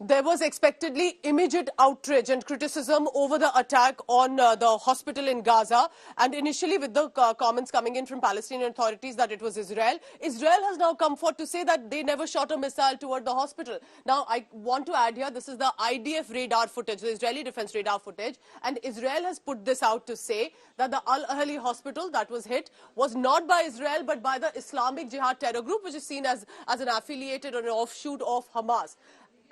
There was expectedly immediate outrage and criticism over the attack on the hospital in Gaza. And initially, with the comments coming in from Palestinian authorities that it was Israel, Israel has now come forth to say that they never shot a missile toward the hospital. Now, I want to add here, this is the IDF radar footage, the Israeli defense radar footage. And Israel has put this out to say that the Al-Ahli hospital that was hit was not by Israel, but by the Islamic Jihad terror group, which is seen as an affiliated or an offshoot of Hamas.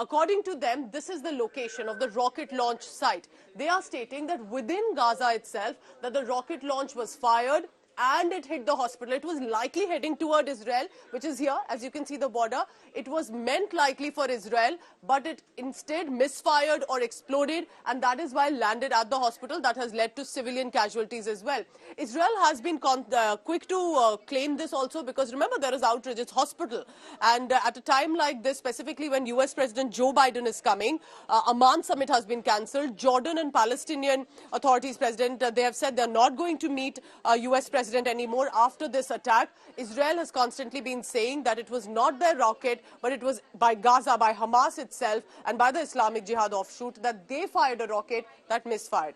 According to them, this is the location of the rocket launch site. They are stating that within Gaza itself, that the rocket launch was fired and it hit the hospital. It was likely heading toward Israel, which is here, as you can see the border. It was meant likely for Israel, but it instead misfired or exploded, and that is why landed at the hospital. That has led to civilian casualties as well. Israel has been quick to claim this also, because remember, there is outrage. It's hospital. And at a time like this, specifically when US President Joe Biden is coming, Amman summit has been cancelled. Jordan and Palestinian authorities, President, they have said they're not going to meet US President anymore after this attack. Israel has constantly been saying that it was not their rocket, but it was by Gaza, by Hamas itself, and by the Islamic Jihad offshoot, that they fired a rocket that misfired.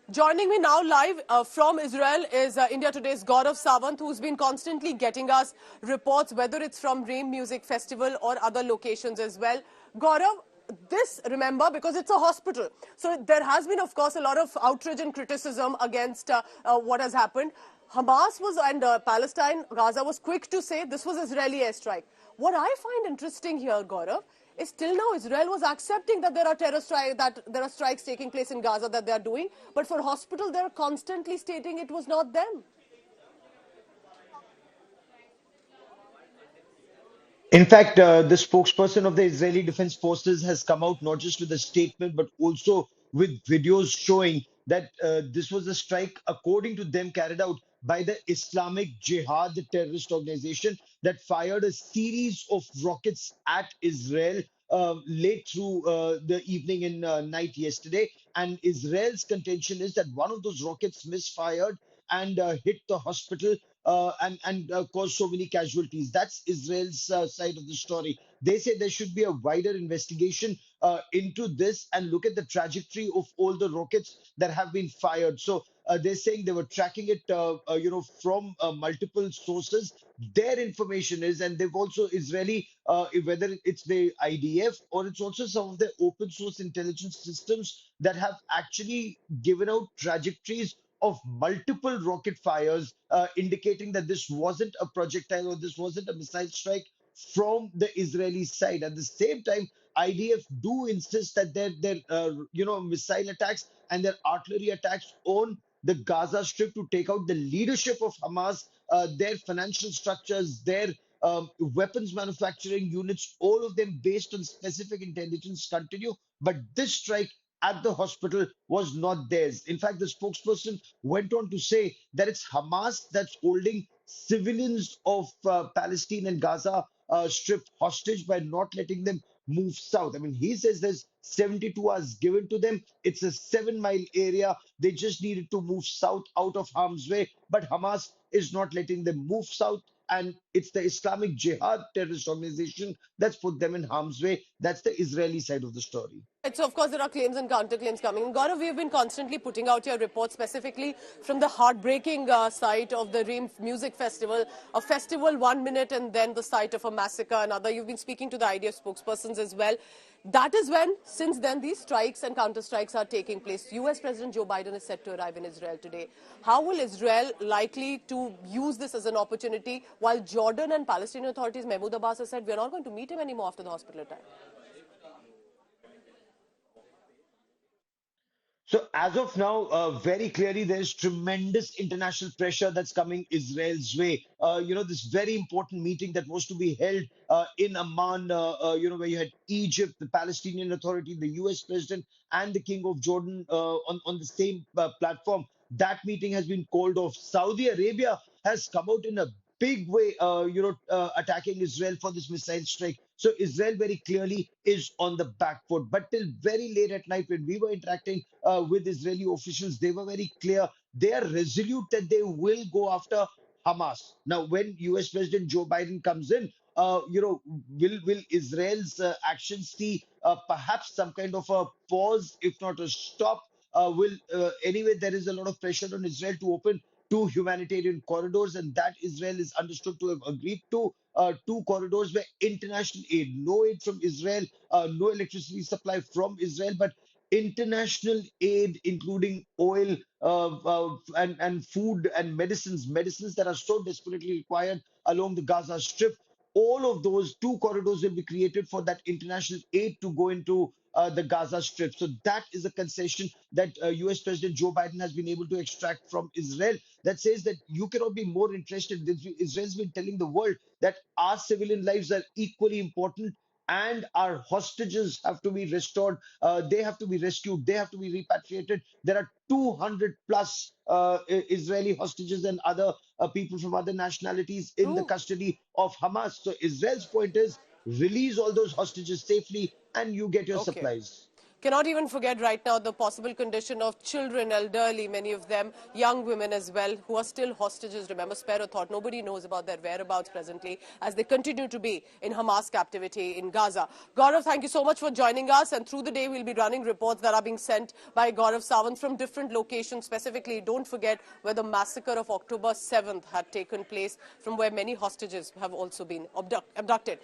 Joining me now live from Israel is India Today's Gaurav Sawant, who's been constantly getting us reports, whether it's from Reem Music Festival or other locations as well. Gaurav, this, remember, because it's a hospital. So there has been, of course, a lot of outrage and criticism against what has happened. Hamas was, and Palestine, Gaza was quick to say this was Israeli airstrike. What I find interesting here, Gaurav, is till now Israel was accepting that there are strikes taking place in Gaza that they are doing, but for hospital they are constantly stating it was not them. In fact, the spokesperson of the Israeli Defense Forces has come out not just with a statement, but also with videos showing that this was a strike, according to them, carried out by the Islamic Jihad terrorist organization that fired a series of rockets at Israel late through the evening and night yesterday. And Israel's contention is that one of those rockets misfired and hit the hospital and caused so many casualties. That's Israel's side of the story. They say there should be a wider investigation into this and look at the trajectory of all the rockets that have been fired. So they're saying they were tracking it, from multiple sources. Their information is, and they've also Israeli, whether it's the IDF or it's also some of the open source intelligence systems that have actually given out trajectories of multiple rocket fires, indicating that this wasn't a projectile or this wasn't a missile strike from the Israeli side. At the same time, IDF do insist that their missile attacks and their artillery attacks on the Gaza Strip to take out the leadership of Hamas, their financial structures, their weapons manufacturing units, all of them based on specific intelligence continue. But this strike at the hospital was not theirs. In fact, the spokesperson went on to say that it's Hamas that's holding civilians of Palestine and Gaza Strip hostage by not letting them move south. I mean, he says there's 72 hours given to them. It's a 7-mile area. They just needed to move south out of harm's way, but Hamas is not letting them move south. And it's the Islamic Jihad terrorist organization that's put them in harm's way. That's the Israeli side of the story. Right, so, of course, there are claims and counterclaims coming. And Gaurav, we have been constantly putting out your reports, specifically from the heartbreaking site of the Reem Music Festival, a festival 1 minute and then the site of a massacre, another. You've been speaking to the IDF spokespersons as well. That is when, since then, these strikes and counter-strikes are taking place. US President Joe Biden is set to arrive in Israel today. How will Israel likely to use this as an opportunity, while Jordan and Palestinian authorities, Mahmoud Abbas, has said, we're not going to meet him anymore after the hospital attack? So as of now, very clearly, there's tremendous international pressure that's coming Israel's way. This very important meeting that was to be held in Amman, where you had Egypt, the Palestinian Authority, the US president, and the King of Jordan on the same platform. That meeting has been called off. Saudi Arabia has come out in a big way, attacking Israel for this missile strike. So Israel very clearly is on the back foot. But till very late at night, when we were interacting with Israeli officials, they were very clear. They are resolute that they will go after Hamas. Now, when US President Joe Biden comes in, will Israel's actions see perhaps some kind of a pause, if not a stop, will anyway, there is a lot of pressure on Israel to open two humanitarian corridors, and that Israel is understood to have agreed to two corridors where international aid, no aid from Israel, no electricity supply from Israel, but international aid, including oil and food and medicines that are so desperately required along the Gaza Strip. All of those two corridors will be created for that international aid to go into the Gaza Strip. So that is a concession that US President Joe Biden has been able to extract from Israel that says that you cannot be more interested. Israel's been telling the world that our civilian lives are equally important and our hostages have to be restored. They have to be rescued. They have to be repatriated. There are 200 plus Israeli hostages and other people from other nationalities in the True. custody of Hamas. So Israel's point is release all those hostages safely and you get your Okay. supplies. Cannot even forget right now the possible condition of children, elderly, many of them, young women as well, who are still hostages. Remember, spare a thought. Nobody knows about their whereabouts presently as they continue to be in Hamas captivity in Gaza. Gaurav, thank you so much for joining us. And through the day, we'll be running reports that are being sent by Gaurav Sawant from different locations. Specifically, don't forget where the massacre of October 7th had taken place, from where many hostages have also been abducted.